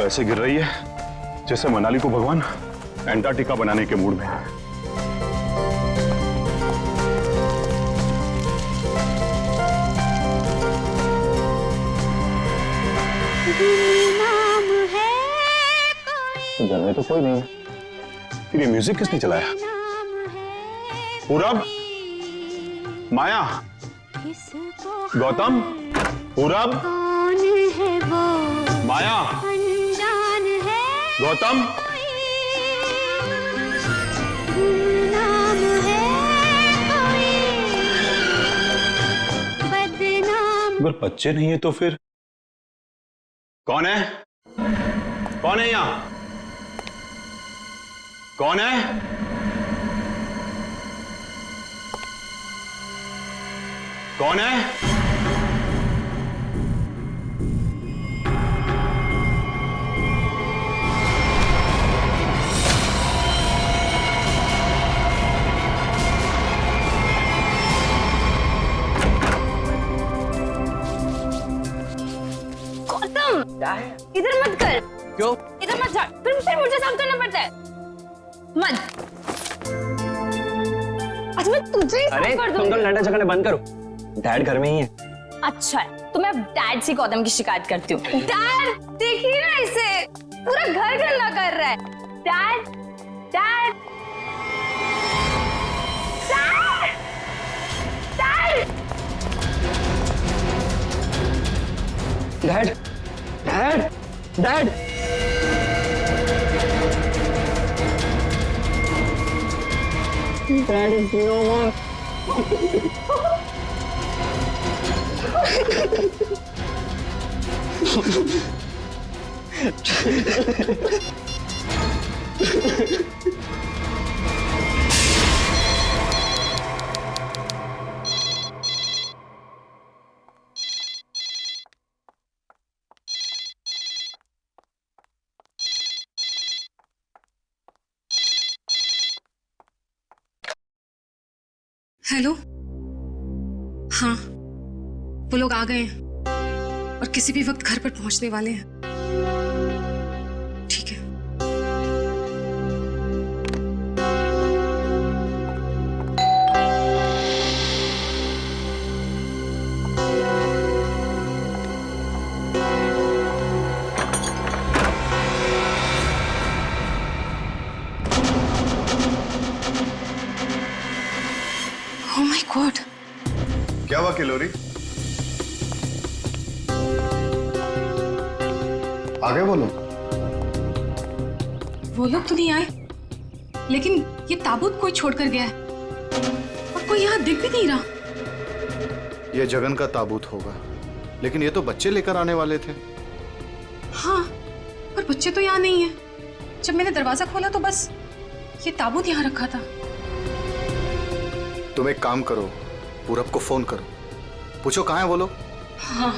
ऐसे गिर रही है जैसे मनाली को भगवान एंटार्क्टिका बनाने के मूड में है। घर में तो कोई नहीं है, फिर ये म्यूजिक किसने चलाया? पूरब, माया, गौतम, पूरब, माया, गौतम, अगर बच्चे नहीं है तो फिर कौन है? कौन है यहां? कौन है? कौन है? गौतम, इधर मत कर। क्यों? इधर मत जा, फिर मुझे साफ करना पड़ता है। मत। अच्छा मैं तुझे ही साफ कर दूंगी। तुम तो लड़ना झगड़ना बंद करो, डैड घर में ही है। अच्छा है, तो मैं अब डैड से गौतम की शिकायत करती हूँ। डैड देखिए ना इसे, पूरा घर गंदा कर रहा है। Dad, dad, dad, dad, dad, dad, dad is no more. Hello, हाँ वो लोग आ गए हैं और किसी भी वक्त घर पर पहुंचने वाले हैं। ठीक है। ओह माय गॉड, क्या हुआ किलोरी? आ गए वो लोग? वो लोग तो नहीं आए, लेकिन ये ताबूत कोई छोड़कर गया है और कोई यहाँ दिख भी नहीं रहा। ये जगन का ताबूत होगा, लेकिन ये तो बच्चे लेकर आने वाले थे। हाँ, पर बच्चे तो यहाँ नहीं है। जब मैंने दरवाजा खोला तो बस ये ताबूत यहाँ रखा था। तुम एक काम करो, पूरब को फोन करो, पूछो कहाँ है वो लोग। हाँ।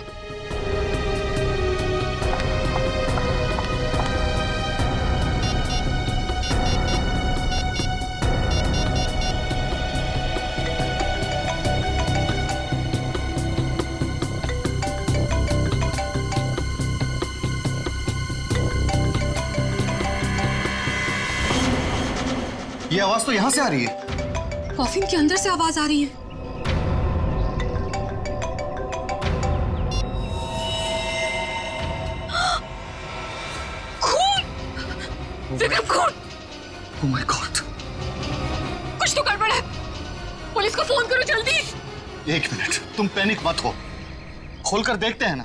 ये आवाज तो यहाँ से आ रही है। कॉफिन के अंदर से आवाज आ रही है। खून! Oh my God! कुछ तो गड़बड़ है। पुलिस को फोन करो जल्दी। एक मिनट, तुम पैनिक मत हो, खोलकर देखते हैं ना।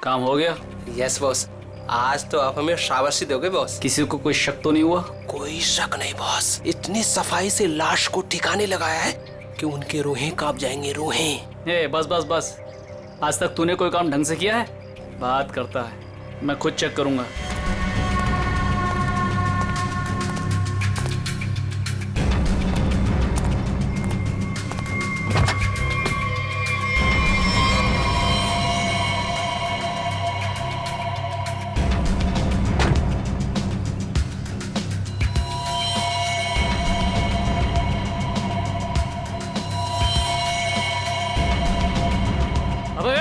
काम हो गया? यस बॉस, आज तो आप हमें शाबाशी दोगे बॉस। किसी को कोई शक तो नहीं हुआ? कोई शक नहीं बॉस, इतनी सफाई से लाश को ठिकाने लगाया है कि उनके रूहें कांप जाएंगे, रूहें। ए बस बस बस, आज तक तूने कोई काम ढंग से किया है? बात करता है, मैं खुद चेक करूंगा। अबे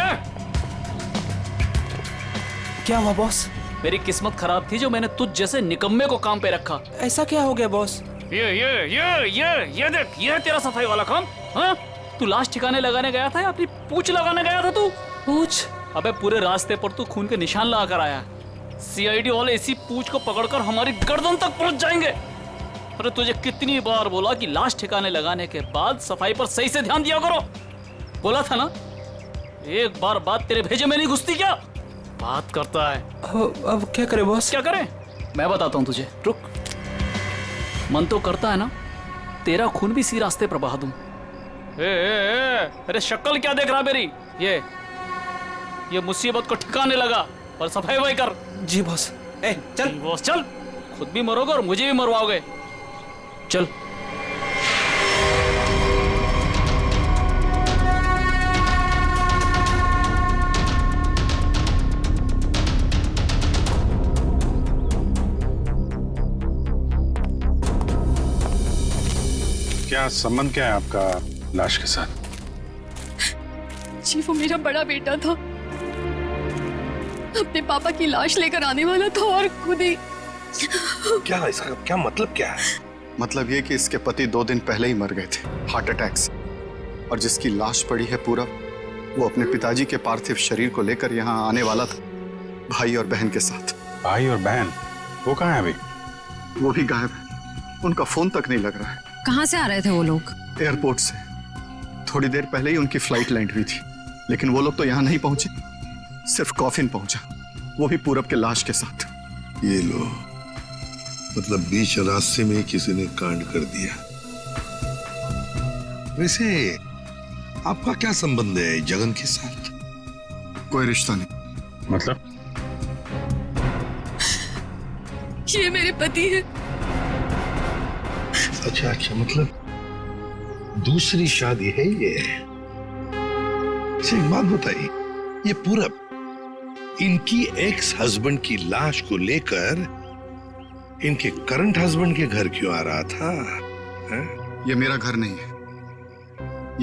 क्या हुआ बॉस? मेरी किस्मत खराब थी जो मैंने तुझ जैसे निकम्मे को काम पे रखा। ऐसा क्या हो गया बॉस? ये देख, ये है तेरा सफाई वाला काम। हाँ, तू लाश ठिकाने लगाने गया था या अपनी पूंछ लगाने गया था? तू पूछ? अबे पूरे रास्ते पर तू खून के निशान लगा कर आया। सीआईडी वाले इसी पूंछ को पकड़कर हमारी गर्दन तक पहुंच जाएंगे। अरे तुझे कितनी बार बोला कि लाश ठिकाने लगाने के बाद सफाई पर सही से ध्यान दिया करो। बोला था ना, एक बार बात तेरे भेजे में नहीं घुसती क्या? बात करता है। अब क्या करे बॉस? क्या करें? मैं बताता हूं तुझे, रुक। मन तो करता है ना तेरा खून भी इसी रास्ते पर बहा दूं। अरे शक्ल क्या देख रहा मेरी? ये मुसीबत को ठिकाने लगा और सफाई वही कर। जी बॉस। ए चल बॉस, चल। खुद भी मरोगे और मुझे भी मरवाओगे। चल। क्या संबंध क्या है आपका लाश के साथ? जी वो मेरा बड़ा बेटा था, अपने पापा की लाश लेकर आने वाला था और खुद ही। क्या इसका क्या मतलब क्या है? मतलब ये कि इसके पति 2 दिन पहले ही मर गए थे हार्ट अटैक से, और जिसकी लाश पड़ी है पूरा, वो अपने पिताजी के पार्थिव शरीर को लेकर यहाँ आने वाला था, भाई और बहन के साथ। भाई और बहन? वो कहाँ है अभी? वो भी गायब है, उनका फोन तक नहीं लग रहा है। कहाँ से आ रहे थे वो लोग? एयरपोर्ट से। थोड़ी देर पहले ही उनकी फ्लाइट लैंड हुई थी, लेकिन वो लोग तो यहाँ नहीं पहुंचे, सिर्फ कॉफिन पहुंचा, वो भी पूरब के लाश के साथ। ये लो, मतलब बीच रास्ते में किसी ने कांड कर दिया। वैसे आपका क्या संबंध है जगन के साथ? कोई रिश्ता नहीं। मतलब? ये मेरे पति है। अच्छा अच्छा, मतलब दूसरी शादी है ये? अच्छा एक बात बताइए, ये पूरब इनकी एक्स हस्बैंड की लाश को लेकर इनके करंट हस्बैंड के घर क्यों आ रहा था? है? ये मेरा घर नहीं है,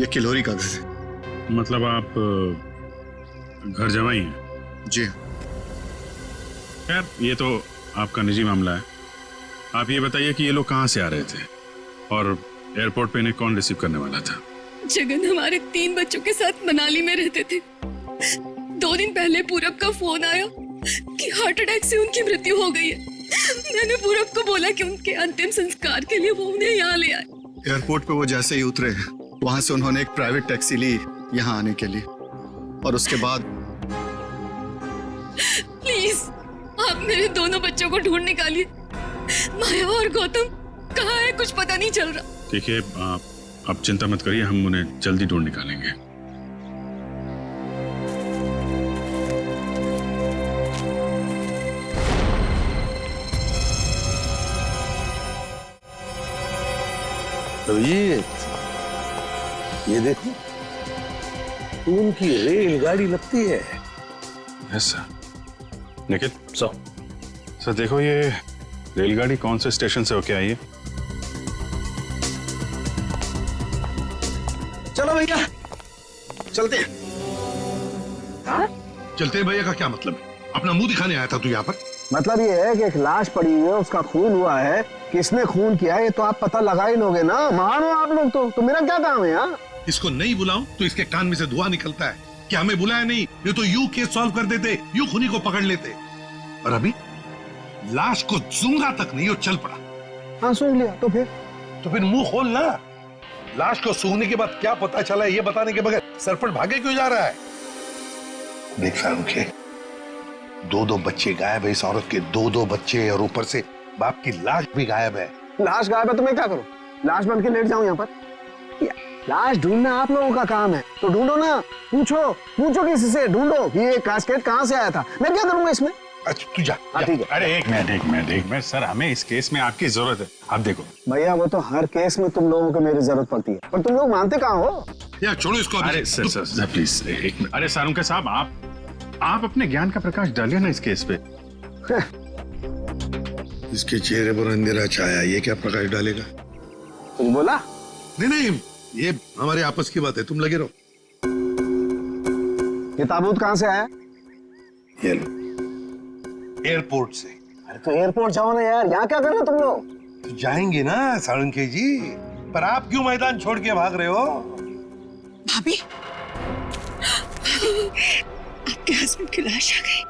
ये किलोरी का घर है। मतलब आप घर जमाई हैं? जी। खैर, ये तो आपका निजी मामला है। आप ये बताइए कि ये लोग कहाँ से आ रहे थे और एयरपोर्ट पे इन्हें कौन रिसीव करने वाला था? जगन हमारे 3 बच्चों के साथ मनाली में रहते थे। 2 दिन पहले पूरब का फोन आया कि हार्ट अटैक से उनकी मृत्यु हो गई है। मैंने पूरब को बोला कि उनके अंतिम संस्कार के लिए वो उन्हें यहाँ ले आए। एयरपोर्ट पे वो जैसे ही उतरे, वहां से उन्होंने एक प्राइवेट टैक्सी ली यहाँ आने के लिए, और उसके बाद प्लीज आप मेरे दोनों बच्चों को ढूंढ निकालिए। माया और गौतम कहाँ है, कुछ पता नहीं चल रहा। ठीक है, आप चिंता मत करिए, हम उन्हें जल्दी ढूंढ निकालेंगे। ये देखो, उनकी रेलगाड़ी लगती है। Yes sir. निखिल सर देखो, ये रेलगाड़ी कौन से स्टेशन से होके आई है? चलो भैया चलते हैं। चलते भैया का क्या मतलब है? अपना मुंह दिखाने आया था तू यहाँ पर? मतलब ये है कि एक लाश पड़ी हुई है, उसका खून हुआ है, किसने खून किया है ये तो आप पता लगा ही लोगे ना। महान हो आप लोग तो मेरा क्या काम है यार? इसको नहीं बुलाऊं तो इसके कान में से धुआं निकलता है कि हमें बुलाया नहीं, ये तो यूं केस सॉल्व कर देते, यूं खूनी को पकड़ लेते। और अभी लाश को सूंघा तक नहीं, वो चल पड़ा। हाँ सूंघ लिया तो फिर मुंह खोल ना। लाश को सूंघने के बाद क्या पता चला ये बताने के बगैर सरपट भागे क्यों जा रहा है? देख फारूक, 2 बच्चे गायब है, इस औरत के 2 बच्चे, और ऊपर से बाप की लाश भी गायब है। लाश गायब है तो मैं क्या करूं? लाश बन के लेट जाऊं यहाँ पर? लाश ढूंढना आप लोगों का काम है, तो ढूंढो ना। पूछो किसी से, ढूंढो कि ये कास्केट कहाँ से आया था। मैं क्या करूंगा इसमें? अच्छा तू जा। ठीक है। अरे एक मिनट सर, हमें इस केस में आपकी जरूरत है। आप देखो भैया, वो तो हर केस में तुम लोगों को मेरी जरूरत पड़ती है, पर तुम लोग मानते कहाँ हो? यार छोड़ो इसको अभी। अरे सर प्लीज एक मिनट। अरे सारुंके साहब, आप अपने ज्ञान का प्रकाश डालिए ना इस केस पे। इसके चेहरे पर अंधेरा छाया, ये क्या प्रकाश डालेगा? कुछ बोला? नहीं, ये हमारे आपस की बात है, तुम लगे रहो। ये ताबूत कहाँ से आया? ये लो, एयरपोर्ट से। अरे तो एयरपोर्ट जाओ ना यार, यहाँ क्या कर रहे हो तुम लोग? तो जाएंगे ना साळुंखे जी, पर आप क्यों मैदान छोड़ के भाग रहे हो? भाभी, आपके हस्बैंड की लाश आ गई।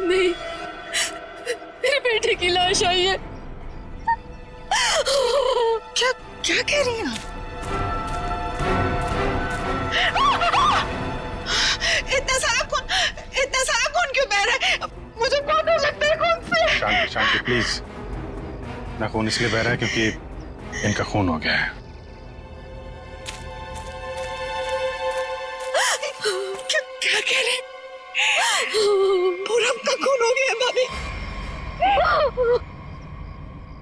नहीं, मेरे बेटे की लाश आई है। क्या कह रही हैं आप? इतना सारा खून क्यों बह रहा है? मुझे बहुत डर लगता है खून से। शांति प्लीज। ना खून इसलिए बह रहा है क्योंकि इनका खून हो गया है। क्या कह रहे हैं? पूरब का खून हो गया है भाभी।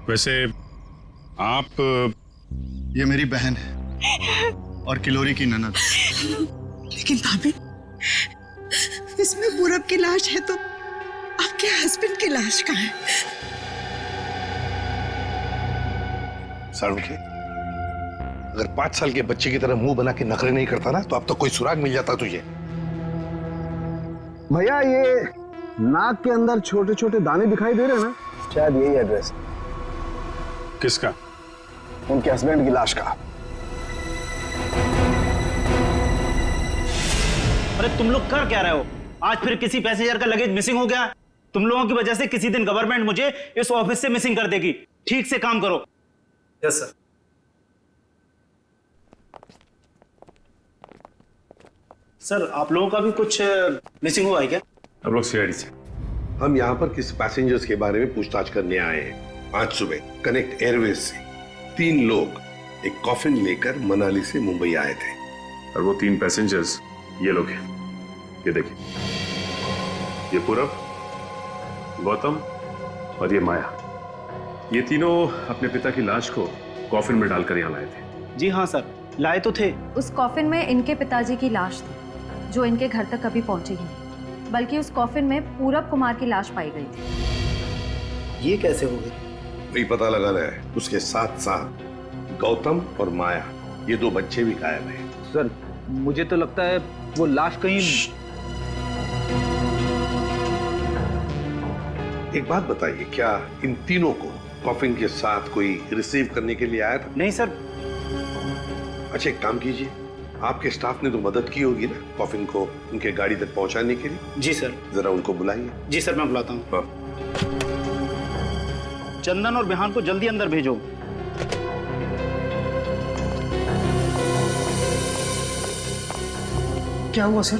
वैसे आप ये मेरी बहन है और किलोरी की ननद। लेकिन भाभी, इसमें पूरब की लाश है तो आपके हस्बैंड की लाश कहाँ है? साळुंखे, अगर 5 साल के बच्चे की तरह मुंह बना के नखरे नहीं करता ना, तो अब तक कोई सुराग मिल जाता तुझे। भैया, ये नाक के अंदर छोटे छोटे दाने दिखाई दे रहे हैं ना, शायद यही एड्रेस। किसका? उनके हस्बैंड की लाश का। अरे तुम लोग कर क्या रहे हो? आज फिर किसी पैसेंजर का लगेज मिसिंग हो गया। तुम लोगों की वजह से किसी दिन गवर्नमेंट मुझे इस ऑफिस से मिसिंग कर देगी। ठीक से काम करो। Yes sir. सर, आप लोगों का भी कुछ मिसिंग हुआ है क्या? अब लोग सीआईडी से। हम यहाँ पर किसी पैसेंजर्स के बारे में पूछताछ करने आए हैं। आज सुबह कनेक्ट एयरवेज से 3 लोग एक कॉफिन लेकर मनाली से मुंबई आए थे। और वो 3 पैसेंजर्स ये लोग हैं। ये देखिए, ये पूरब, गौतम और ये माया। ये तीनों अपने पिता की लाश को कॉफिन में डालकर यहाँ लाए थे। जी हाँ सर, लाए तो थे। उस कॉफिन में इनके पिताजी की लाश थी, जो इनके घर तक कभी पहुंची ही नहीं, बल्कि उस कॉफिन में पूरब कुमार की लाश पाई गई थी। ये कैसे हो गई? वही पता लगाना है। उसके साथ साथ गौतम और माया, ये 2 बच्चे भी गायब हैं। सर, मुझे तो लगता है वो लाश कहीं। एक बात बताइए, क्या इन तीनों को कॉफिन के साथ कोई रिसीव करने के लिए आया था? नहीं सर। अच्छा, एक काम कीजिए, आपके स्टाफ ने तो मदद की होगी ना कॉफिन को उनके गाड़ी तक पहुंचाने के लिए। जी सर। जरा उनको बुलाइए। जी सर, मैं बुलाता हूँ। हाँ। चंदन और बिहान को जल्दी अंदर भेजो। क्या हुआ सर?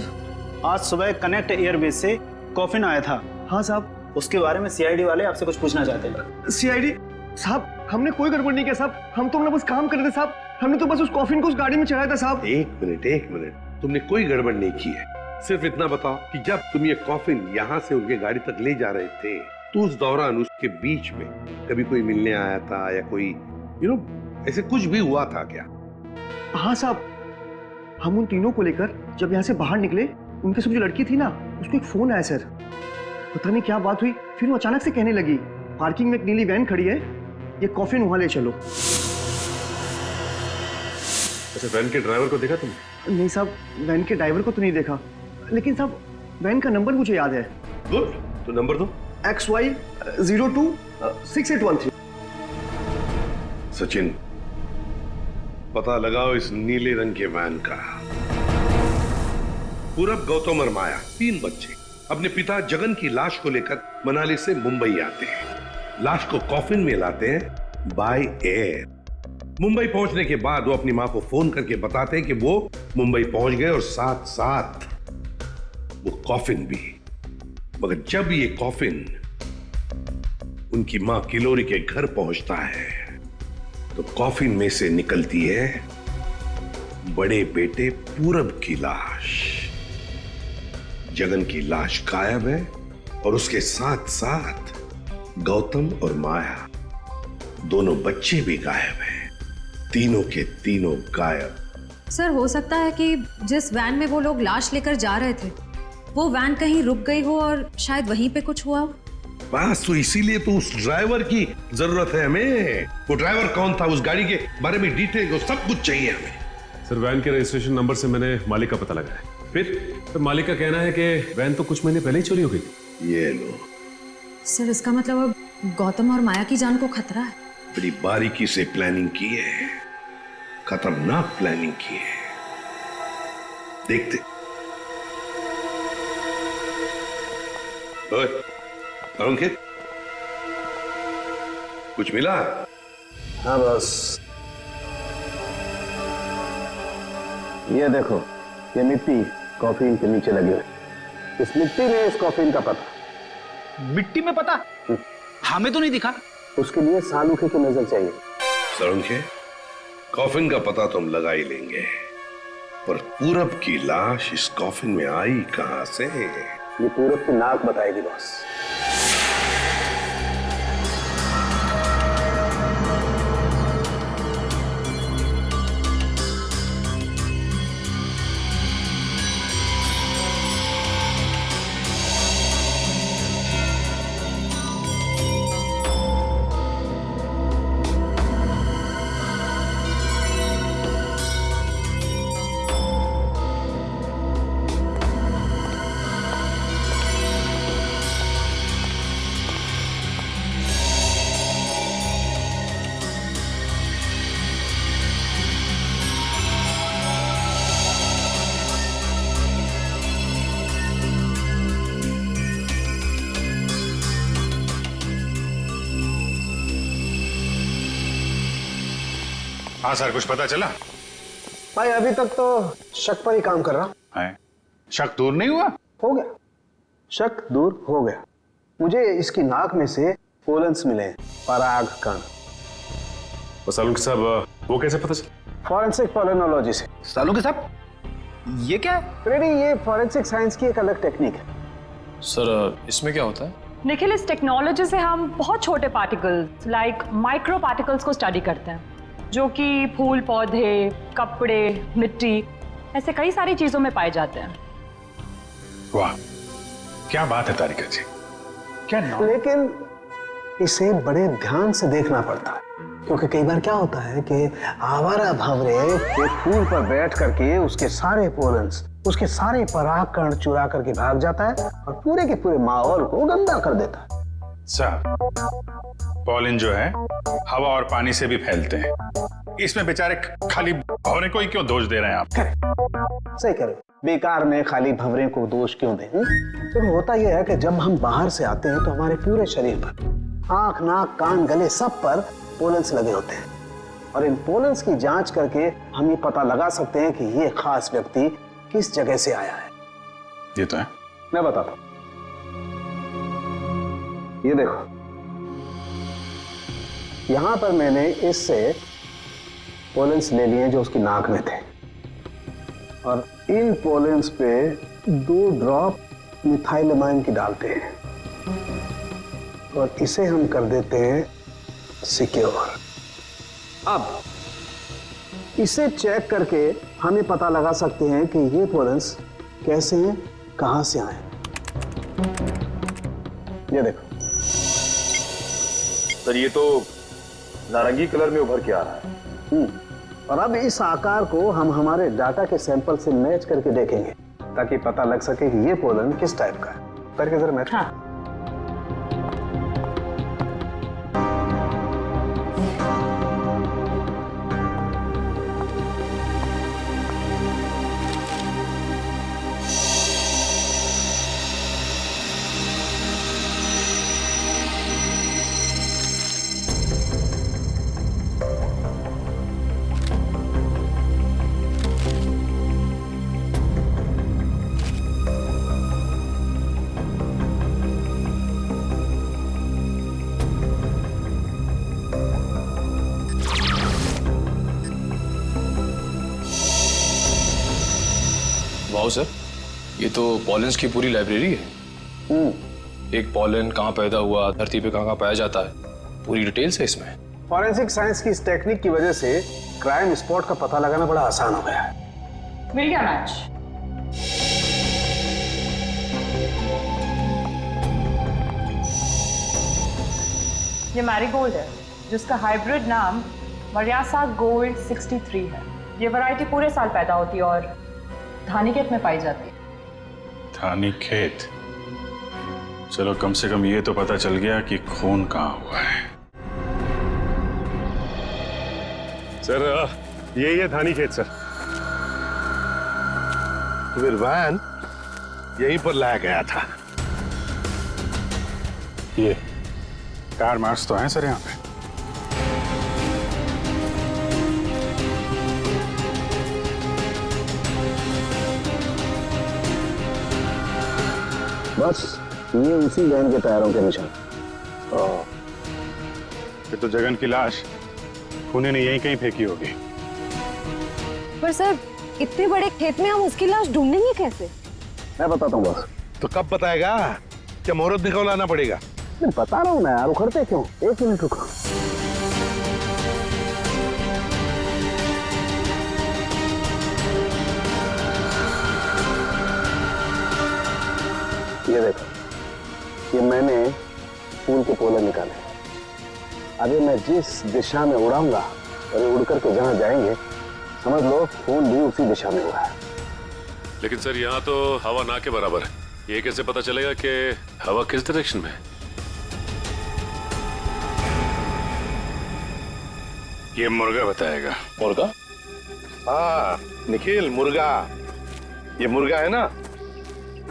आज सुबह कनेक्ट एयरवेज से कॉफिन आया था। हाँ साहब। उसके बारे में सीआईडी वाले आपसे कुछ पूछना चाहते हैं। सीआईडी साहब, हमने कोई गड़बड़ नहीं किया साहब। हम तो अपना बस काम कर रहे थे साहब। हमने तो बस उस कॉफिन को उस गाड़ी में चढ़ाया था साहब। एक मिनट, तुमने कोई गड़बड़ नहीं की है। सिर्फ इतना बताओ कि जब तुम ये कॉफिन यहाँ से उनके गाड़ी तक ले जा रहे थे, तो उस दौरान उसके बीच में कभी कोई मिलने आया था या कोई ऐसे कुछ भी हुआ था क्या? हाँ साहब, हम उन तीनों को लेकर जब यहाँ से बाहर निकले, उनके साथ जो लड़की थी ना, उसको एक फोन आया सर। पता नहीं क्या बात हुई, फिर वो अचानक से कहने लगी, पार्किंग में एक नीली वैन खड़ी है, ये कॉफिन वहां ले चलो। अच्छा, वैन के ड्राइवर को देखा तुम? नहीं साहब, वैन के ड्राइवर को तो नहीं देखा, लेकिन साहब वैन का नंबर मुझे याद है। गुड, तो नंबर दो। XY 026813। सचिन, पता लगाओ इस नीले रंग के वैन का। पूरब, गौतम और माया, 3 बच्चे अपने पिता जगन की लाश को लेकर मनाली से मुंबई आते हैं। लाश को कॉफिन में लाते हैं बाय एयर। मुंबई पहुंचने के बाद वो अपनी मां को फोन करके बताते हैं कि वो मुंबई पहुंच गए और साथ साथ वो कॉफिन भी। मगर जब ये कॉफिन उनकी मां किलोरी के घर पहुंचता है, तो कॉफिन में से निकलती है बड़े बेटे पूरब की लाश। जगन की लाश गायब है और उसके साथ साथ गौतम और माया दोनों बच्चे भी गायब हैं। तीनों के तीनों गायब। सर, हो सकता है कि जिस वैन में वो लोग लाश लेकर जा रहे थे वो वैन कहीं रुक गई हो और शायद वहीं पे कुछ हुआ हो। बस तो इसीलिए तो उस ड्राइवर की जरूरत है हमें। वो ड्राइवर कौन था, उस गाड़ी के बारे में डिटेल, सब कुछ चाहिए हमें। सर वैन के रजिस्ट्रेशन नंबर से मैंने मालिक का पता लगाया। फिर मालिक का कहना है कि वैन तो कुछ महीने पहले ही चोरी हो गई। ये लो। सर, इसका मतलब अब गौतम और माया की जान को खतरा है। बड़ी बारीकी से प्लानिंग की है, खतरनाक प्लानिंग की है। देखते। ओए, अंकित, कुछ मिला? हाँ बस, ये देखो, ये मिट्टी कॉफीन के नीचे लगी हुई। इस मिट्टी में इस कॉफीन का पता। मिट्टी में पता? हमें तो नहीं दिखा। उसके लिए सालूखे की नजर चाहिए। सरुंखे, कॉफिन का पता तो हम लगा ही लेंगे, पर पूरब की लाश इस कॉफिन में आई कहां से? ये पूरब की नाक बताएगी बॉस। हाँ सर, कुछ पता चला? भाई अभी तक तो शक पर ही काम कर रहा है। शक दूर नहीं हुआ? हो गया, शक दूर हो गया। मुझे इसकी नाक में से पोलन्स मिले हैं, पराग कण। सालुंखे साहब, वो कैसे पता चला? फॉरेंसिक पोलिनोलॉजी से। सालुंखे साहब, ये क्या है? रेडी, ये फॉरेंसिक साइंस की एक अलग टेक्निक है। सर, इसमें क्या होता है? निखिल, इस टेक्नोलॉजी से हम बहुत छोटे पार्टिकल्स लाइक माइक्रो पार्टिकल्स को स्टडी करते हैं, जो कि फूल, पौधे, कपड़े, मिट्टी, ऐसे कई सारी चीजों में पाए जाते हैं। वाह, क्या बात है तारिका जी, क्या नाम? लेकिन इसे बड़े ध्यान से देखना पड़ता है, क्योंकि कई बार क्या होता है कि आवारा भंवरे एक फूल पर बैठ करके उसके सारे पोलन्स, उसके सारे पराग कण चुरा करके भाग जाता है और पूरे के पूरे माहौल को गंदा कर देता है। सर, पॉलिन जो है हवा और पानी से भी फैलते हैं। इसमें बेचारे खाली भंवरे को ही क्यों दोष दे रहे हैं आप? सही कह रहे हो, बेकार में खाली भंवरे को दोष क्यों दें? तो होता यह है कि जब हम बाहर से आते हैं तो हमारे पूरे शरीर पर, आंख, नाक, कान, गले, सब पर पोलन्स लगे होते हैं, और इन पोलन्स की जांच करके हम ये पता लगा सकते हैं कि ये खास व्यक्ति किस जगह से आया है। ये तो है। मैं बताता हूं, ये देखो, यहां पर मैंने इससे पोलन्स ले लिए जो उसकी नाक में थे, और इन पोलन्स पे 2 ड्रॉप मिथाइलमाइन की डालते हैं और इसे हम कर देते हैं सिक्योर। अब इसे चेक करके हम ये पता लगा सकते हैं कि ये पोलन्स कैसे हैं, कहां से आए। ये देखो सर, ये तो नारंगी कलर में उभर के आ रहा है। और अब इस आकार को हम हमारे डाटा के सैंपल से मैच करके देखेंगे, ताकि पता लग सके कि ये पोलन किस टाइप का है। करके जरा मैच। हाँ। वाह सर, ये तो पॉलेंस की पूरी लाइब्रेरी है। एक पॉलन कहाँ पैदा हुआ, धरती पे कहाँ पाया जाता है, पूरी डिटेल्स है इसमें। फॉरेंसिक साइंस की इस टेक्निक की वजह से क्राइम स्पॉट का पता लगाना बड़ा आसान हो गया है। मिल गया मैच। ये मैरीगोल्ड है जिसका हाइब्रिड नाम मरियासा गोल्ड 63 है। ये वैरायटी पूरे साल पैदा होती है और धानीखेत में पाई जाती है। धानीखेत? चलो कम से कम ये तो पता चल गया कि खून कहाँ हुआ है। सर यही है धानीखेत सर। फिर वैन यहीं पर लाया गया था। ये कार मार्क्स तो हैं सर यहाँ पे। बस ये उसी वैन के टायरों के निशान। फिर तो जगन की लाश खूनी ने यहीं कहीं फेंकी होगी। पर सर इतने बड़े खेत में हम उसकी लाश ढूंढेंगे कैसे? मैं बताता हूँ बस। तो कब बताएगा? क्या मुहूर्त निकलवाना पड़ेगा? मैं बता रहा हूँ ना यार, उखड़ते क्यों? 1 मिनट रुको। ये देखो, ये मैंने फूल के पोले निकाले। अभी मैं जिस दिशा में उड़ाऊंगा और ये उड़ करके जहां जाएंगे समझ लो फूल भी उसी दिशा में हुआ है। लेकिन सर यहाँ तो हवा ना के बराबर है, ये कैसे पता चलेगा कि हवा किस डायरेक्शन में है? ये मुर्गा बताएगा। मुर्गा? हाँ निखिल, मुर्गा। ये मुर्गा है ना,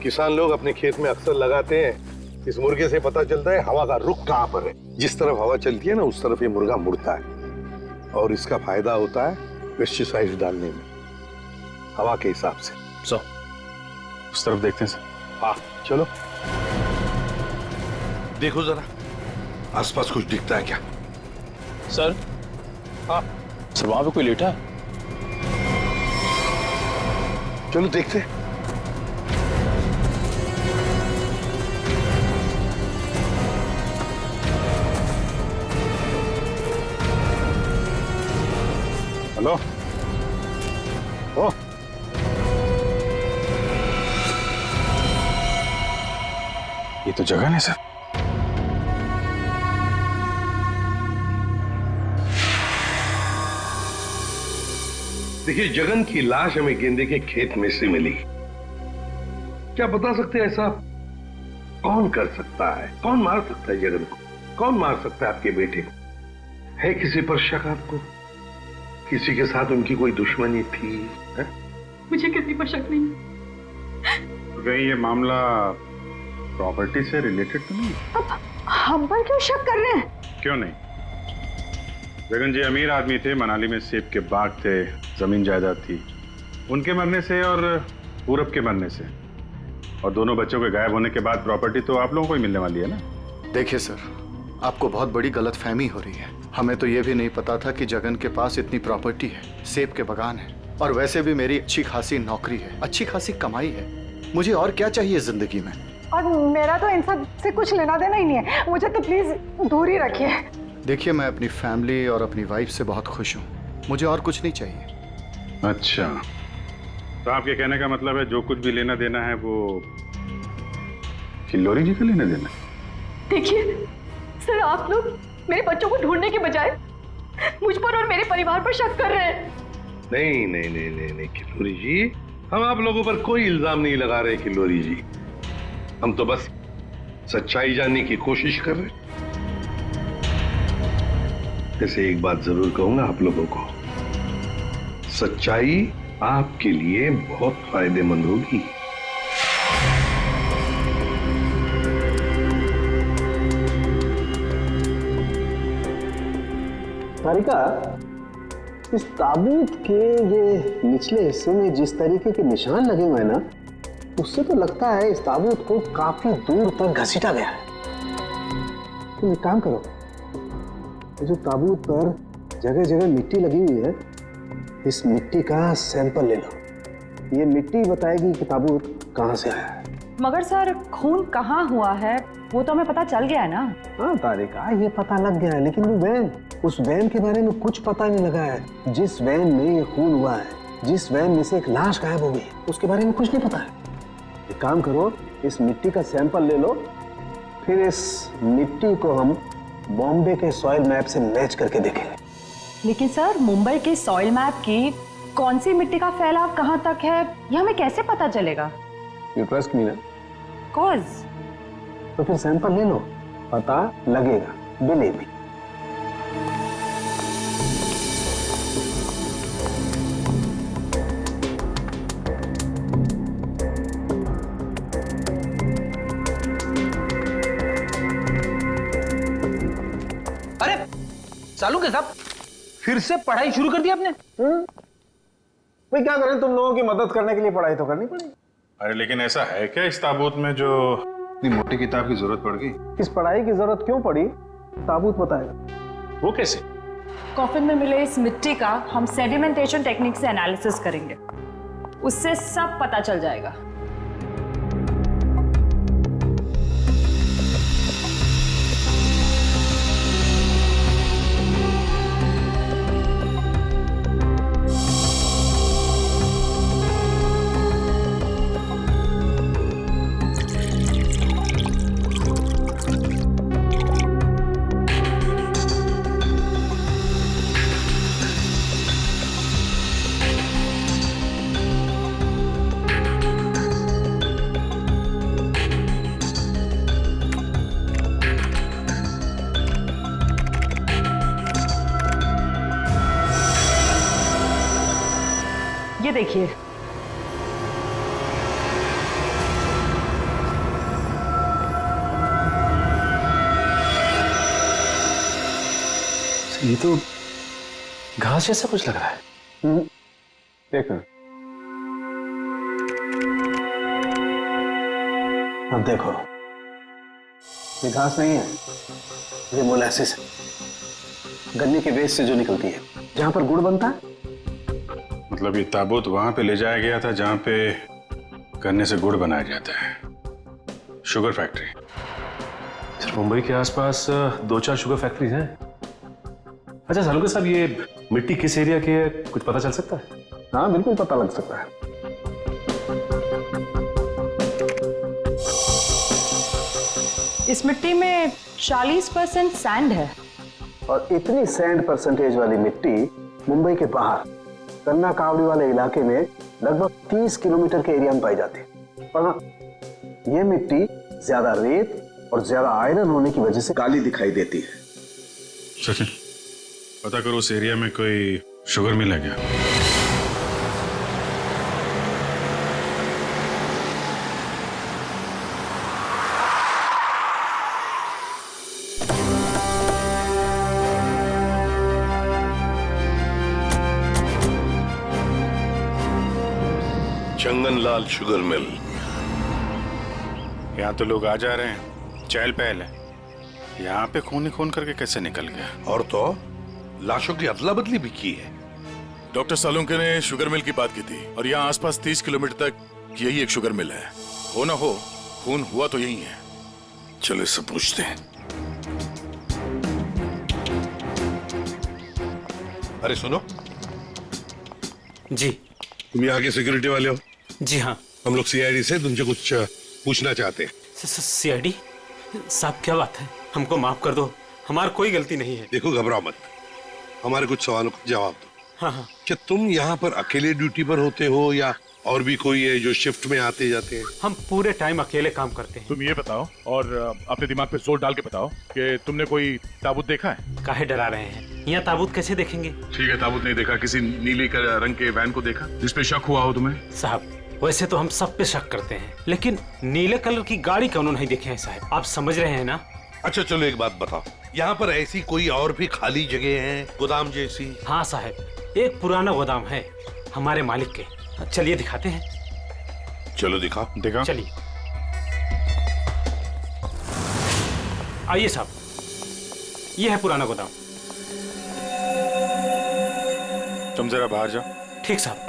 किसान लोग अपने खेत में अक्सर लगाते हैं। इस मुर्गे से पता चलता है हवा का रुख कहाँ पर है। जिस तरफ हवा चलती है ना उस तरफ ये मुर्गा मुड़ता है और इसका फायदा होता है पेस्टिसाइड डालने में, हवा के हिसाब से। उस तरफ देखते हैं सर। हाँ चलो देखो जरा आसपास कुछ दिखता है क्या? सर, हाँ सर वहां पे कोई लेटा है? चलो देखते हैं। हेलो, ओ ये तो जगह है सर। देखिए, जगन की लाश हमें गेंदे के खेत में से मिली। क्या बता सकते हैं ऐसा कौन कर सकता है? कौन मार सकता है जगन को? कौन मार सकता है आपके बेटे को? है किसी पर शक आपको? किसी के साथ उनकी कोई दुश्मनी थी? है? मुझे किसी पर शक नहीं। तो कहीं ये मामला प्रॉपर्टी से रिलेटेड तो नहीं? अब हम पर क्यों शक कर रहे हैं? क्यों नहीं? जगन जी अमीर आदमी थे, मनाली में सेब के बाग थे, जमीन जायदाद थी। उनके मरने से और पूरब के मरने से और दोनों बच्चों के गायब होने के बाद प्रॉपर्टी तो आप लोगों को ही मिलने वाली है ना। देखिए सर, आपको बहुत बड़ी गलतफहमी हो रही है। हमें तो ये भी नहीं पता था कि जगन के पास इतनी प्रॉपर्टी है, सेब के बगान है और वैसे भी मेरी अच्छी खासी नौकरी है, अच्छी खासी कमाई है। मुझे और क्या चाहिए जिंदगी में? और मेरा तो इन सब से कुछ लेना देना ही नहीं है, मुझे तो प्लीज दूर ही रखिए। देखिए, मैं अपनी फैमिली और अपनी वाइफ से बहुत खुश हूँ, मुझे और कुछ नहीं चाहिए। अच्छा, तो आपके कहने का मतलब है जो कुछ भी लेना देना है वो किल्लोरी जी का लेना देना? देखिए सर, आप लोग मेरे बच्चों को ढूंढने के बजाय मुझ पर और मेरे परिवार पर शक कर रहे हैं। नहीं नहीं नहीं नहीं नहीं किल्लोरी जी, हम आप लोगों पर कोई इल्जाम नहीं लगा रहे किल्लोरी जी। हम तो बस सच्चाई जानने की कोशिश कर रहे हैं। जैसे एक बात जरूर कहूंगा आप लोगों को, सच्चाई आपके लिए बहुत फायदेमंद होगी। सारिका, इस ताबूत के ये निचले हिस्से में जिस तरीके के निशान लगे हुए हैं ना, उससे तो लगता है इस ताबूत को काफी दूर तक घसीटा गया है। तुम एक काम करो, जो ताबूत पर जगह जगह मिट्टी लगी हुई है, इस मिट्टी का सैंपल ले लो ये मिट्टी बताएगी कि ताबूत कहाँ से आया है। मगर सर खून कहाँ हुआ है वो तो हमें पता चल गया है ना। हाँ तारिका, ये पता लग गया है, लेकिन वो वैन, उस वैन के बारे में कुछ पता नहीं लगा है। जिस वैन में ये खून हुआ है, जिस वैन में से एक लाश गायब हो गई, उसके बारे में कुछ नहीं पता है। एक काम करो, इस मिट्टी का सैंपल ले लो, फिर इस मिट्टी को हम बॉम्बे के सॉइल मैप से मैच करके देखेंगे। लेकिन सर मुंबई के सॉइल मैप की कौन सी मिट्टी का फैलाव कहाँ तक है ये हमें कैसे पता चलेगा? यू ट्रस्ट मी ना? कॉज तो फिर सैंपल ले लो, पता लगेगा, बिलीव मी। अरे सालू के साहब फिर से पढ़ाई शुरू कर दी आपने? भाई क्या करें, तुम लोगों की मदद करने के लिए पढ़ाई तो करनी पड़ेगी। अरे लेकिन ऐसा है क्या इस ताबूत में जो इतनी मोटी किताब की जरूरत पड़ गई? इस पढ़ाई की जरूरत क्यों पड़ी, ताबूत बताएगा। वो कैसे? कॉफिन में मिले इस मिट्टी का हम सेडिमेंटेशन टेक्निक से एनालिसिस करेंगे, उससे सब पता चल जाएगा। ये देखिए, ये तो घास जैसा कुछ लग रहा है। देखो, अब देखो, ये घास नहीं है, ये मोलासिस है, गन्ने के वेस्ट से जो निकलती है, जहां पर गुड़ बनता है। मतलब ये ताबूत वहां पे ले जाया गया था जहां पे गन्ने से गुड़ बनाया जाता है, शुगर फैक्ट्री। सर मुंबई के आसपास 2-4 शुगर फैक्ट्रीज हैं। अच्छा सालुका साहब, ये मिट्टी किस एरिया की है, कुछ पता चल सकता है? हाँ बिल्कुल पता लग सकता है। इस मिट्टी में 40% सैंड है। और इतनी सैंड परसेंटेज वाली मिट्टी मुंबई के बाहर कन्ना कावड़ी वाले इलाके में लगभग 30 किलोमीटर के एरिया में पाई जाती है। पर हाँ, ये मिट्टी ज्यादा रेत और ज्यादा आयरन होने की वजह से काली दिखाई देती है। सचिन, पता करो उस एरिया में कोई शुगर मिल है क्या? चंगनलाल शुगर मिल। यहाँ तो लोग आ जा रहे हैं, चहल पहल है। यहाँ पे खून ही खून करके कैसे निकल गया? और तो लाशों की अदला बदली भी की है। डॉक्टर सालुंके ने शुगर मिल की बात की थी और यहाँ आसपास 30 किलोमीटर तक यही एक शुगर मिल है। हो ना हो, खून हुआ तो यही है। चलो इससे पूछते हैं। अरे सुनो जी। तुम यहाँ के सिक्योरिटी वाले हो? जी हाँ। हम लोग सीआईडी से तुमसे कुछ पूछना चाहते हैं। सीआईडी साहब, क्या बात है? हमको माफ कर दो, हमारी कोई गलती नहीं है। देखो घबराओ मत, हमारे कुछ सवालों का जवाब दो। हाँ हाँ। क्या तुम यहाँ पर अकेले ड्यूटी पर होते हो या और भी कोई है जो शिफ्ट में आते जाते हैं? हम पूरे टाइम अकेले काम करते हैं। तुम ये बताओ और अपने दिमाग पे जोर डाल के बताओ कि तुमने कोई ताबूत देखा है? काहे डरा रहे हैं? यहाँ ताबूत कैसे देखेंगे? ठीक है, ताबूत नहीं देखा। किसी नीले रंग के वैन को देखा जिसपे शक हुआ हो तुम्हें? साहब वैसे तो हम सब पे शक करते हैं, लेकिन नीले कलर की गाड़ी क्यों नहीं देखे हैं साहब? आप समझ रहे हैं ना? अच्छा चलो एक बात बताओ, यहाँ पर ऐसी कोई और भी खाली जगह है गोदाम जैसी? हाँ साहब, एक पुराना गोदाम है हमारे मालिक के। चलिए दिखाते हैं। चलो दिखाओ। दिखाओ। चलिए आइए साहब, ये है पुराना गोदाम। तुम जरा बाहर जाओ। ठीक साहब।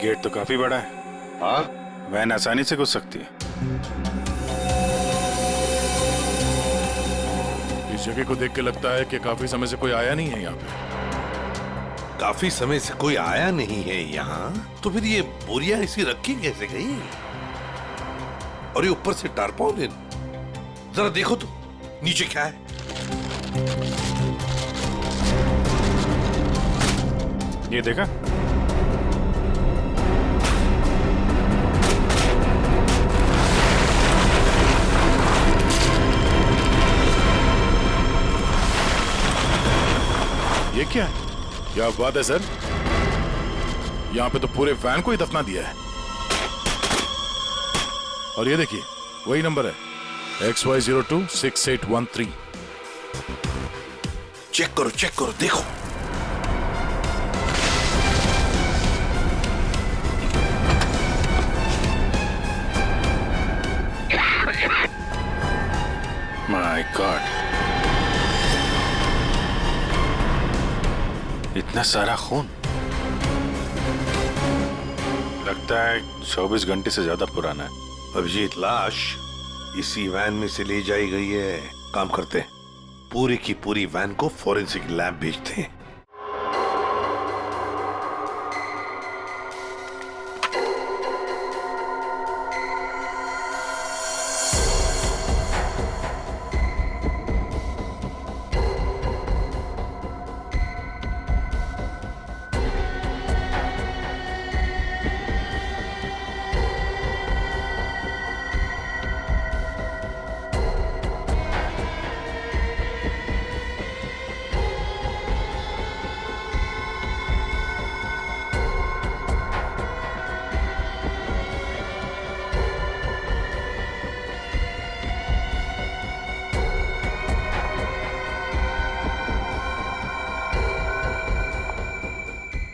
गेट तो काफी बड़ा है। हाँ, वैन आसानी से घुस सकती है। इस जगह को देख के लगता है कि काफी समय से कोई आया नहीं है यहाँ पे। काफी समय से कोई आया नहीं है यहाँ, तो फिर ये बोरियां ऐसी रखी कैसे गई? और ये ऊपर से टारपॉलिन, जरा देखो तो नीचे क्या है। ये देखा? ये क्या है? क्या बात है सर, यहाँ पे तो पूरे वैन को ही दफना दिया है। और ये देखिए वही नंबर है XY026813। चेक करो देखो। माय गॉड, इतना सारा खून। लगता है 24 घंटे से ज्यादा पुराना है। अभिजीत, लाश इसी वैन में से ले जाई गई है। काम करते हैं, पूरी की पूरी वैन को फॉरेंसिक लैब भेजते हैं।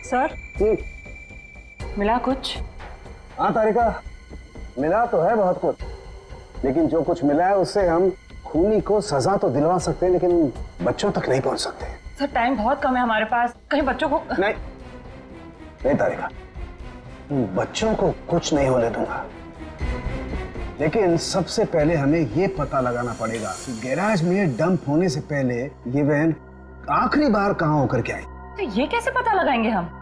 सर, मिला कुछ? हाँ तारिका, मिला तो है बहुत कुछ, लेकिन जो कुछ मिला है उससे हम खूनी को सजा तो दिलवा सकते हैं, लेकिन बच्चों तक नहीं पहुंच सकते। सर, टाइम बहुत कम है हमारे पास, कहीं बच्चों को नहीं तारिका, बच्चों को कुछ नहीं होने दूंगा, लेकिन सबसे पहले हमें ये पता लगाना पड़ेगा कि गैराज में डंप होने से पहले ये वैन आखिरी बार कहाँ होकर के आई। तो ये कैसे पता लगाएंगे हम?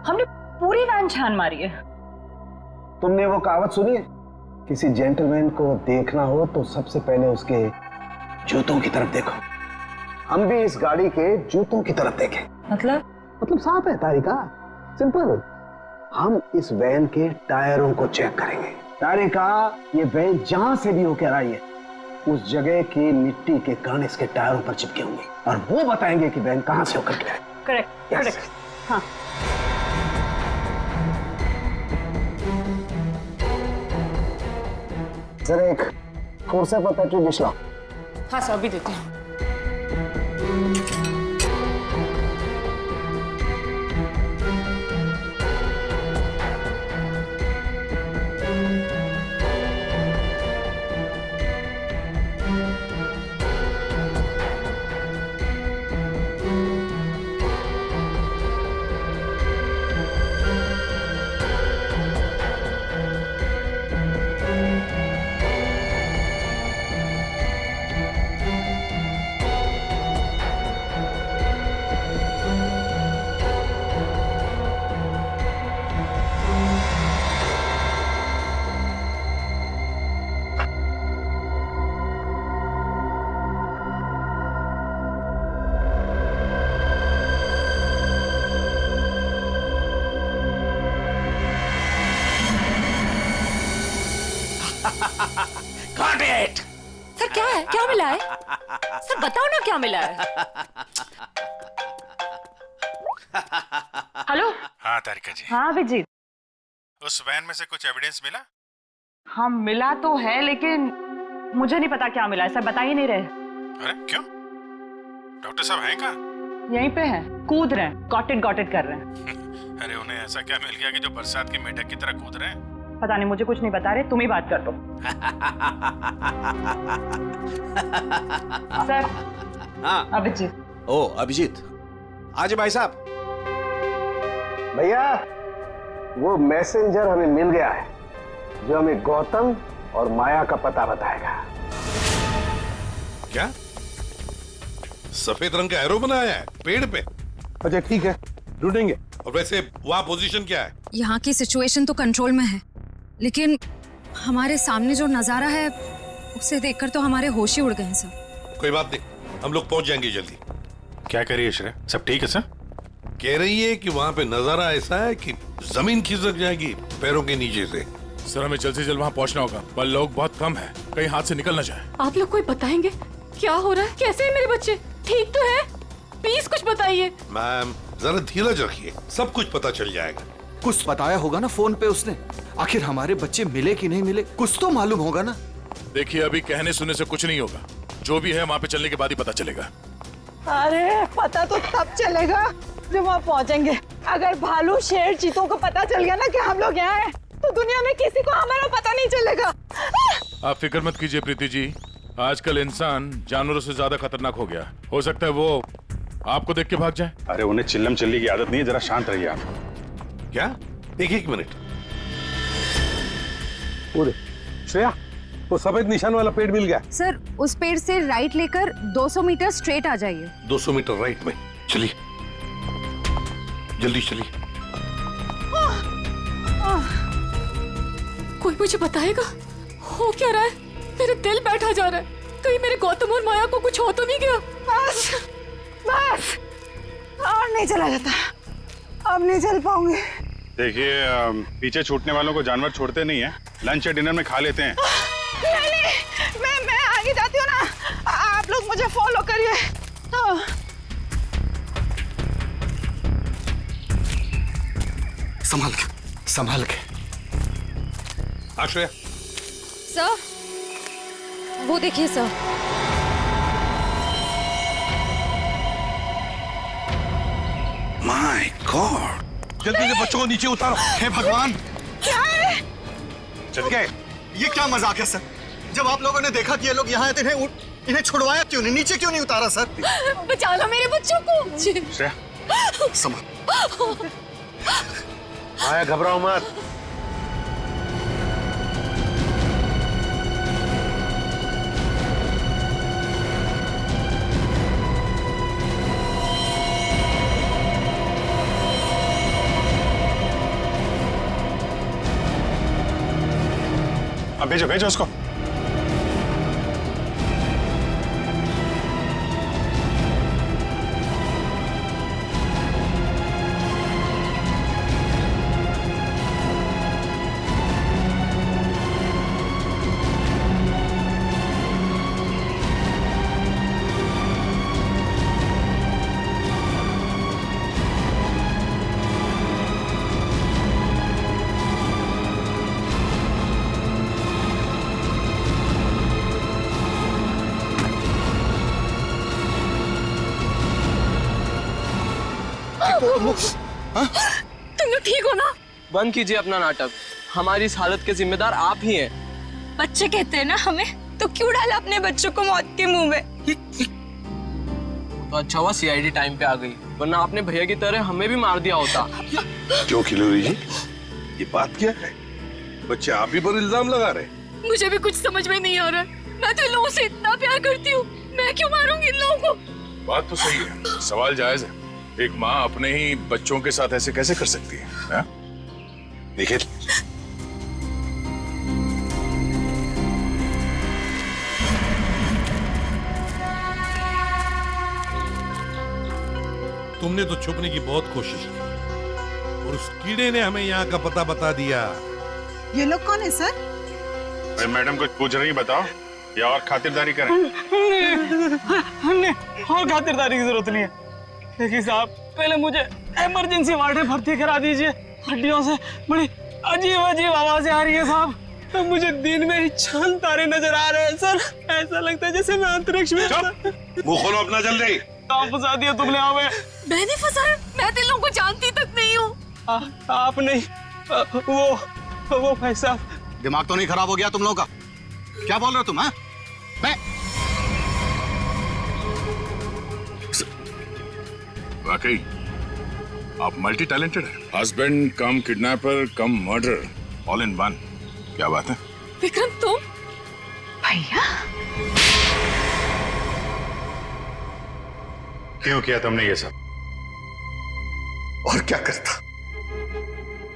हमने पूरी वैन छान मारी है। तुमने वो कहावत सुनी है, किसी जेंटलमैन को देखना हो तो सबसे पहले उसके जूतों की तरफ देखो। हम भी इस गाड़ी के जूतों की तरफ देखें। मतलब साफ है तारिका, सिंपल। हम इस वैन के टायरों को चेक करेंगे। तारिका, ये वैन जहां से भी होकर आई है उस जगह की मिट्टी के कण इसके टायरों पर चिपके होंगे और वो बताएंगे कि वैन कहां से होकर के आई। करेक्ट। हाँ। जरा एक कोर्से पर पेट्रोल डिश लाओ। हाँ सर, अभी देते हैं। Got it! सर, क्या है? क्या मिला है? सर बताओ ना क्या मिला है? हेलो। हाँ तारिका जी। हाँ अभिजीत। उस वैन में से कुछ एविडेंस मिला? हाँ मिला तो है, लेकिन मुझे नहीं पता क्या मिला है। सर बता ही नहीं रहे। अरे क्यों? डॉक्टर साहब हैं कहाँ? यहीं पे हैं, कूद रहे हैं, गॉट इट कर रहे हैं। अरे उन्हें ऐसा क्या मिल गया कि जो बरसात के मेढक की तरह कूद रहे हैं? पता नहीं, मुझे कुछ नहीं बता रहे, तुम ही बात कर दो। सर। हाँ अभिजीत। ओ अभिजीत, आज भाई साहब। भैया वो मैसेंजर हमें मिल गया है जो हमें गौतम और माया का पता बताएगा। क्या सफेद रंग का एरो बनाया है पेड़ पे? अच्छा ठीक है, ढूंढेंगे। और वैसे वहां पोजीशन क्या है? यहाँ की सिचुएशन तो कंट्रोल में है, लेकिन हमारे सामने जो नजारा है उसे देखकर तो हमारे होश ही उड़ गए हैं सर। कोई बात नहीं, हम लोग पहुंच जाएंगे जल्दी। क्या कह रही है श्रेया? सब ठीक है सर? कह रही है कि वहां पे नजारा ऐसा है कि जमीन खिसक जाएगी पैरों के नीचे से। सर हमें जल्द से जल्द वहाँ पहुँचना होगा, पर लोग बहुत कम है, कहीं हाथ से निकल ना जाए। आप लोग कोई बताएंगे क्या हो रहा है? कैसे है मेरे बच्चे? ठीक तो है? प्लीज कुछ बताइए। मैम जरा धीरज रखिए, सब कुछ पता चल जाएगा। कुछ बताया होगा ना फोन पे उसने। आखिर हमारे बच्चे मिले कि नहीं मिले, कुछ तो मालूम होगा ना। देखिए अभी कहने सुनने से कुछ नहीं होगा, जो भी है वहाँ पे चलने के बाद ही पता चलेगा। अरे पता तो तब चलेगा जब वहाँ पहुँचेंगे। अगर भालू शेर चीतों को पता चल गया ना कि हम लोग यहाँ हैं, तो दुनिया में किसी को हमारा पता नहीं चलेगा। आप फिक्र मत कीजिए प्रीति जी, आजकल इंसान जानवरों से ज्यादा खतरनाक हो गया। हो सकता है वो आपको देख के भाग जाए। अरे उन्हें चिल्लम चिल्ली की आदत नहीं है, जरा शांत रहिए आप। क्या? एक मिनट। श्रेया, वो सफेद निशान वाला पेड़ मिल गया। सर उस पेड़ से राइट लेकर 200 मीटर स्ट्रेट आ जाइए। 200 मीटर राइट में। चलिए जल्दी चलिए। कोई मुझे बताएगा हो क्या रहा है? मेरे दिल बैठा जा रहा है, कहीं मेरे गौतम और माया को कुछ हो तो नहीं गया? बस बस, और नहीं चला जाता, अब नहीं चल पाऊंगी। देखिए पीछे छूटने वालों को जानवर छोड़ते नहीं है, लंच या डिनर में खा लेते हैं। नहीं, मैं आगे जाती हूँ ना, आप लोग मुझे फॉलो करिए। संभाल के, संभाल के। आश्रय सर वो देखिए सर। माय गॉड, जल्दी से बच्चों को नीचे उतारो। हे भगवान, क्या है? चल गए। ये क्या मजाक है सर? जब आप लोगों ने देखा कि ये लोग यहाँ आए थे, इन्हें छुड़वाया क्यों नहीं, नीचे क्यों नहीं उतारा सर? बचा लो मेरे बच्चों को। श्रेया संभाल। माया घबराओ मत। अब भेजो भेजो उसको। तुम लोग ठीक हो ना? बंद कीजिए अपना नाटक, हमारी इस हालत के जिम्मेदार आप ही हैं। बच्चे कहते हैं ना हमें, तो क्यों डाला अपने बच्चों को मौत के मुंह में? तो अच्छा हुआ सीआईडी टाइम पे आ गई, वरना आपने भैया की तरह हमें भी मार दिया होता। क्यों खिलोरी जी, ये बात क्या है? बच्चे आप ही पर इल्जाम लगा रहे? मुझे भी कुछ समझ में नहीं आ रहा है। मैं तो इन लोगों से इतना प्यार करती हूँ, मैं क्यों मारूंगी इन लोगों को? बात तो सही है, सवाल जायज है। एक माँ अपने ही बच्चों के साथ ऐसे कैसे कर सकती है? देखिए तुमने तो छुपने की बहुत कोशिश की और उस कीड़े ने हमें यहाँ का पता बता दिया। ये लोग कौन है सर? भाई मैडम कुछ पूछ रही, बताओ या और खातिरदारी करें? हमने और खातिरदारी की जरूरत नहीं है, लेकिन साहब पहले मुझे इमरजेंसी वार्ड में भर्ती करा दीजिए। हड्डियों से बड़ी अजीब अजीब आवाजें आ रही है साहब, तो मुझे दिन में ही चांद तारे नजर आ रहे हैं सर। ऐसा लगता है जैसे मैं अंतरिक्ष में। मुंह खोलो अपना जल्दी। फंसा दिया तुमने हमें। मैंने फंसाया? मैं तो इन लोगों को जानती तक नहीं हूँ। आप नहीं, वो भाई साहब। दिमाग तो नहीं खराब हो गया तुम लोगों का? क्या बोल रहे हो तुम? मैं वाकई आप मल्टी टैलेंटेड हैं। Husband come kidnapper come murder all in one. क्या बात है? विक्रम तुम? भैया क्यों किया तुमने ये सब? और क्या करता?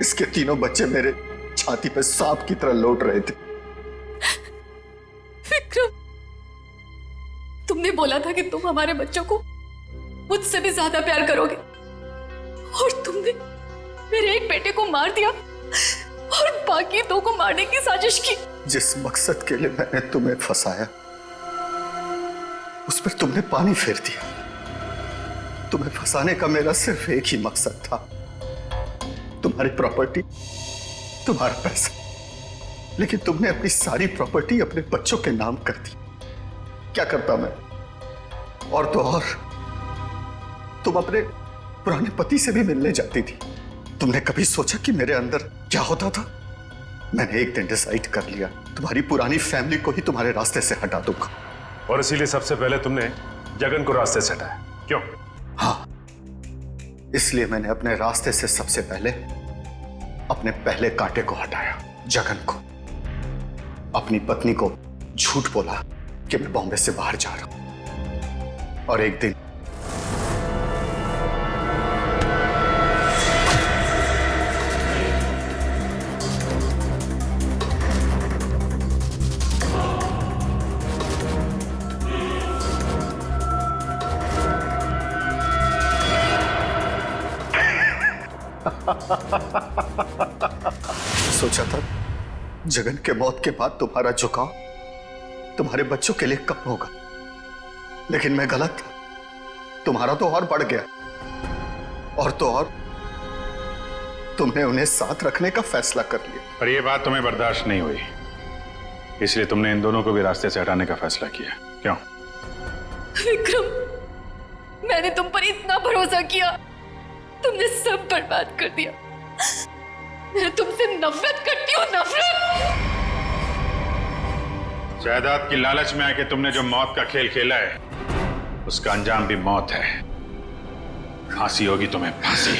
इसके तीनों बच्चे मेरे छाती पे सांप की तरह लौट रहे थे। विक्रम, तुमने बोला था कि तुम हमारे बच्चों को मुझसे भी ज्यादा प्यार करोगे, और तुमने मेरे एक बेटे को मार दिया और बाकी दो को मारने की साजिश की। जिस मकसद के लिए मैंने तुम्हें फंसाया उस पर तुमने पानी फेर दिया। तुम्हें फंसाने का मेरा सिर्फ एक ही मकसद था, तुम्हारी प्रॉपर्टी, तुम्हारा पैसा। लेकिन तुमने अपनी सारी प्रॉपर्टी अपने बच्चों के नाम कर दी। क्या करता मैं? और तो और तुम अपने पुराने पति से भी मिलने जाती थी। तुमने कभी सोचा कि मेरे अंदर क्या होता था? मैंने एक दिन डिसाइड कर लिया, तुम्हारी पुरानी फैमिली को ही तुम्हारे रास्ते से हटा दूंगा। और इसीलिए सबसे पहले तुमने जगन को रास्ते से हटाया, क्यों? हाँ, इसलिए मैंने अपने रास्ते से सबसे पहले अपने पहले कांटे को हटाया, जगन को। अपनी पत्नी को झूठ बोला कि मैं बॉम्बे से बाहर जा रहा हूं, और एक दिन सोचा था जगन के मौत के बाद तुम्हारा झुकाव तुम्हारे बच्चों के लिए कम होगा, लेकिन मैं गलत था। तुम्हारा तो और बढ़ गया, और तो और तुमने उन्हें साथ रखने का फैसला कर लिया। पर यह बात तुम्हें बर्दाश्त नहीं हुई, इसलिए तुमने इन दोनों को भी रास्ते से हटाने का फैसला किया, क्यों? विक्रम, मैंने तुम पर इतना भरोसा किया, तुमने सब बर्बाद कर दिया। मैं तुमसे नफरत करती हूँ, नफरत। जायदाद की लालच में आके तुमने जो मौत का खेल खेला है उसका अंजाम भी मौत है। फांसी होगी तुम्हें, फांसी।